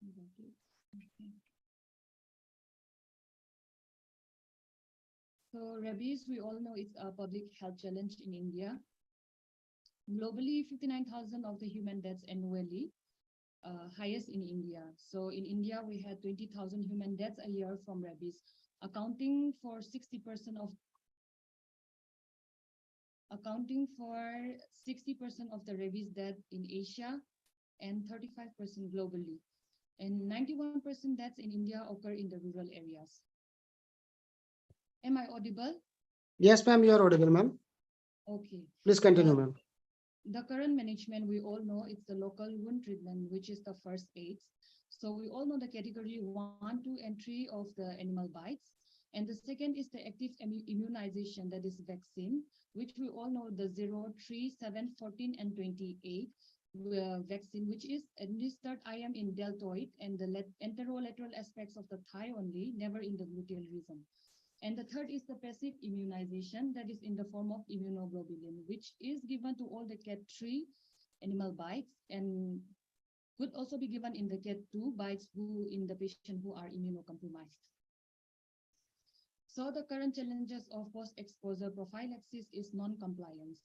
Okay. So rabies, we all know it's a public health challenge in India. Globally, 59,000 of the human deaths annually, highest in India. So in India, we had 20,000 human deaths a year from rabies, accounting for 60% of accounting for 60% of the rabies death in Asia and 35% globally. And 91% deaths in India occur in the rural areas. Am I audible? Yes, ma'am, you are audible, ma'am. Okay. Please continue, ma'am. The current management, we all know it's the local wound treatment, which is the first aids. So we all know the category 1 to entry of the animal bites. And the second is the active immunization, that is vaccine, which we all know the 0, 3, 7, 14, and 28 vaccine, which is administered IM in deltoid and the enterolateral aspects of the thigh only, never in the gluteal region. And the third is the passive immunization, that is in the form of immunoglobulin, which is given to all the Cat3 animal bites and could also be given in the Cat2 bites who in the patient who are immunocompromised. So the current challenges of post-exposure prophylaxis is non-compliance.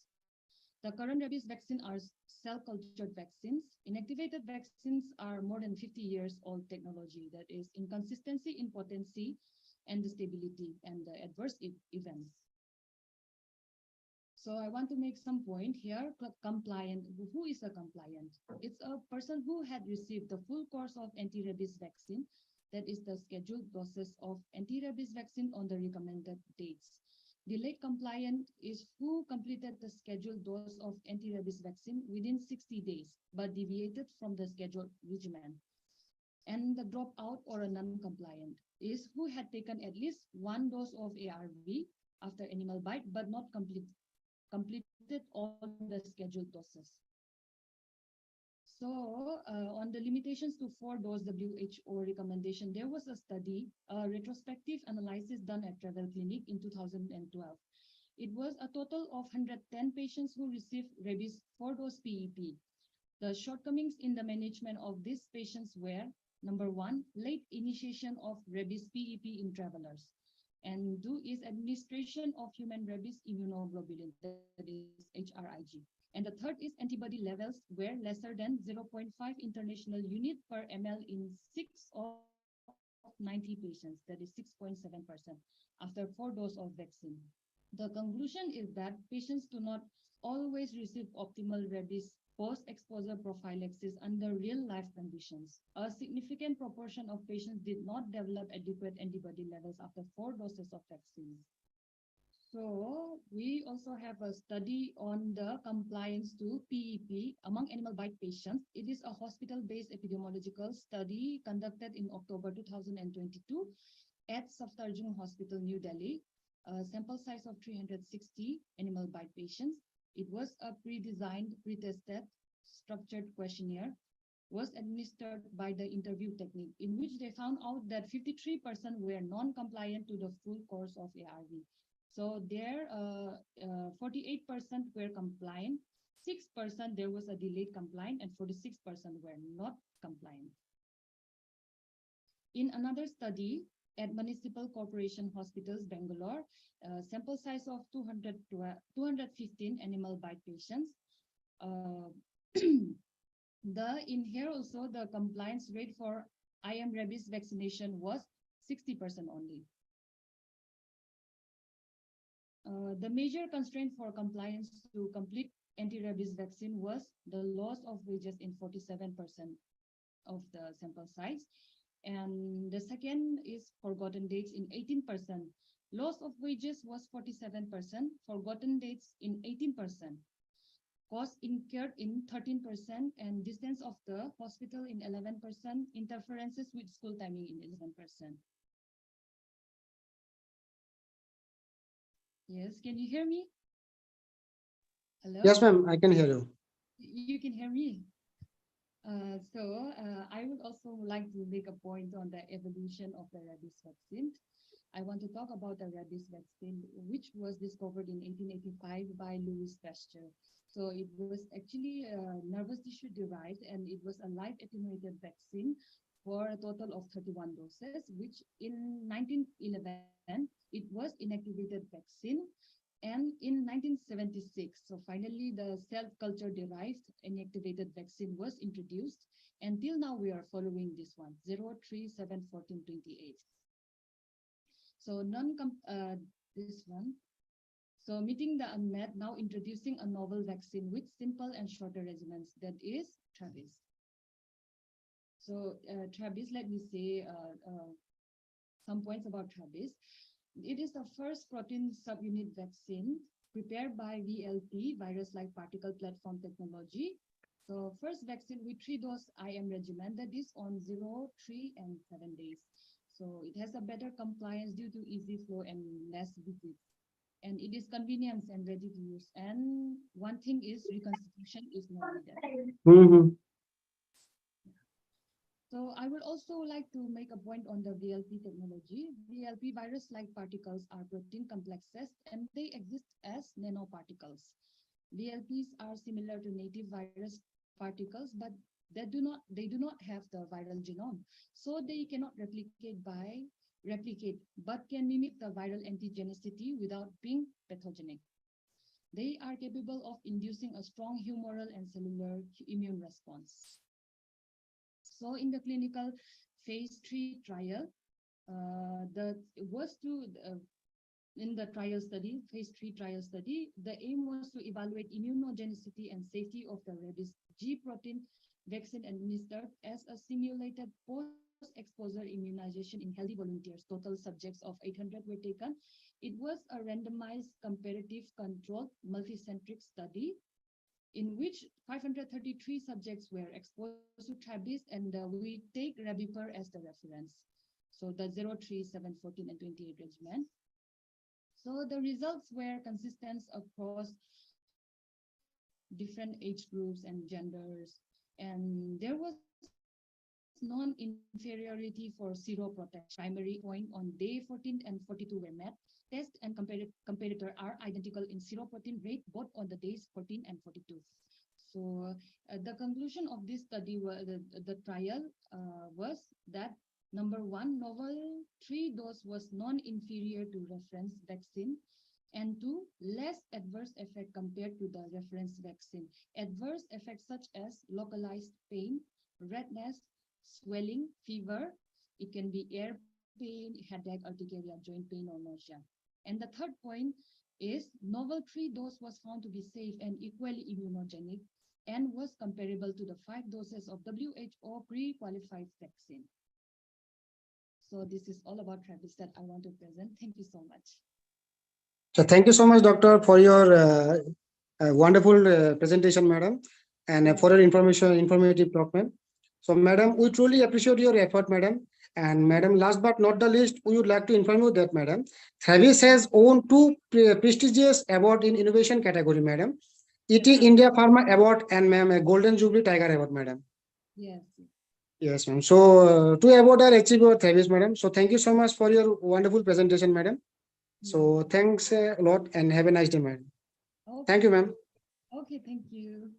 The current rabies vaccine are cell-cultured vaccines. Inactivated vaccines are more than 50 years old technology, that is inconsistency in potency and the stability and the adverse events. So I want to make some point here. Compliant, who is a compliant? It's a person who had received the full course of anti-rabies vaccine, that is the scheduled doses of anti-rabies vaccine on the recommended dates. Delayed compliant is who completed the scheduled dose of anti-rabies vaccine within 60 days, but deviated from the scheduled regimen. And the dropout or a non-compliant is who had taken at least one dose of ARV after animal bite, but not completed all the scheduled doses. So on the limitations to 4-dose WHO recommendation, there was a study, a retrospective analysis done at Travel Clinic in 2012. It was a total of 110 patients who received rabies 4-dose PEP. The shortcomings in the management of these patients were, number one, late initiation of rabies PEP in travelers. And two is administration of human rabies immunoglobulin, that is HRIG. And the third is antibody levels were lesser than 0.5 international unit per ml in 6 of 90 patients, that is 6.7% after 4 doses of vaccine. The conclusion is that patients do not always receive optimal rabies post-exposure prophylaxis under real-life conditions. A significant proportion of patients did not develop adequate antibody levels after 4 doses of vaccine. So we also have a study on the compliance to PEP among animal bite patients. It is a hospital-based epidemiological study conducted in October 2022 at Safdarjung Hospital, New Delhi. A sample size of 360 animal bite patients. It was a pre-designed, pre-tested, structured questionnaire, was administered by the interview technique, in which they found out that 53% were non-compliant to the full course of ARV. So there, 48% were compliant, 6% there was a delayed compliant, and 46% were not compliant. In another study, at Municipal Corporation Hospitals, Bangalore, sample size of 215 animal bite patients. In here also, the compliance rate for IM rabies vaccination was 60% only. The major constraint for compliance to complete anti-rabies vaccine was the loss of wages in 47% of the sample size. And the second is forgotten dates in 18%. Loss of wages was 47%, forgotten dates in 18%. Cost incurred in 13%, and distance of the hospital in 11%, interferences with school timing in 11%. Yes, can you hear me? Hello? Yes, ma'am, I can hear you. You can hear me? I would also like to make a point on the evolution of the rabies vaccine. I want to talk about the rabies vaccine, which was discovered in 1885 by Louis Pasteur. So it was actually nervous tissue derived, and it was a live attenuated vaccine for a total of 31 doses, which in 1911, it was inactivated vaccine. And in 1976, so finally the cell culture derived inactivated vaccine was introduced. Until now, we are following this one, 0371428. So this one. So meeting the unmet, now introducing a novel vaccine with simple and shorter regimens, that is Travis. So Travis, let me say some points about Travis. It is the first protein subunit vaccine prepared by VLP, virus-like particle platform technology. So first vaccine with 3-dose IM regimen, that is on 0, 3, and 7 days. So it has a better compliance due to easy flow and less visits. And it is convenient and ready to use. And one thing is reconstitution is not needed. Mhm. So I would also like to make a point on the VLP technology. VLP virus-like particles are protein complexes and they exist as nanoparticles. VLPs are similar to native virus particles, but they do not have the viral genome. So they cannot replicate, but can mimic the viral antigenicity without being pathogenic. They are capable of inducing a strong humoral and cellular immune response. So in the clinical phase 3 trial, in the trial study, phase 3 trial study, the aim was to evaluate immunogenicity and safety of the rabies G protein vaccine administered as a simulated post-exposure immunization in healthy volunteers. Total subjects of 800 were taken. It was a randomized comparative controlled multicentric study in which 533 subjects were exposed to Travis, and we take Rabipur as the reference. So the 0, 3, 7, 14, and 28 regimen. So the results were consistent across different age groups and genders, and there was non-inferiority for seroprotection. Primary point on day 14 and 42 were met. Test and comparator are identical in seroprotein rate both on the days 14 and 42. So the conclusion of this study, the trial was that number one, novel 3-dose was non-inferior to reference vaccine, and 2, less adverse effect compared to the reference vaccine. Adverse effects such as localized pain, redness, swelling, fever. It can be ear pain, headache, urticaria, joint pain, or nausea. And the third point is novel 3-dose was found to be safe and equally immunogenic and was comparable to the 5 doses of WHO pre-qualified vaccine. So this is all about Travis that I want to present. Thank you so much. So thank you so much, Doctor, for your wonderful presentation, madam, and for your informative talk, ma'am. So, madam, we truly appreciate your effort, madam. And madam, last but not the least, we would like to inform you that, madam, Travis has won 2 prestigious awards in innovation category, madam. ET India Pharma Award and ma'am a Golden Jubilee Tiger Award, madam. Yes. Yes, ma'am. So 2 awards are achieved by Travis, madam. So thank you so much for your wonderful presentation, madam. So thanks a lot and have a nice day, madam. Okay. Thank you, ma'am. Okay, thank you.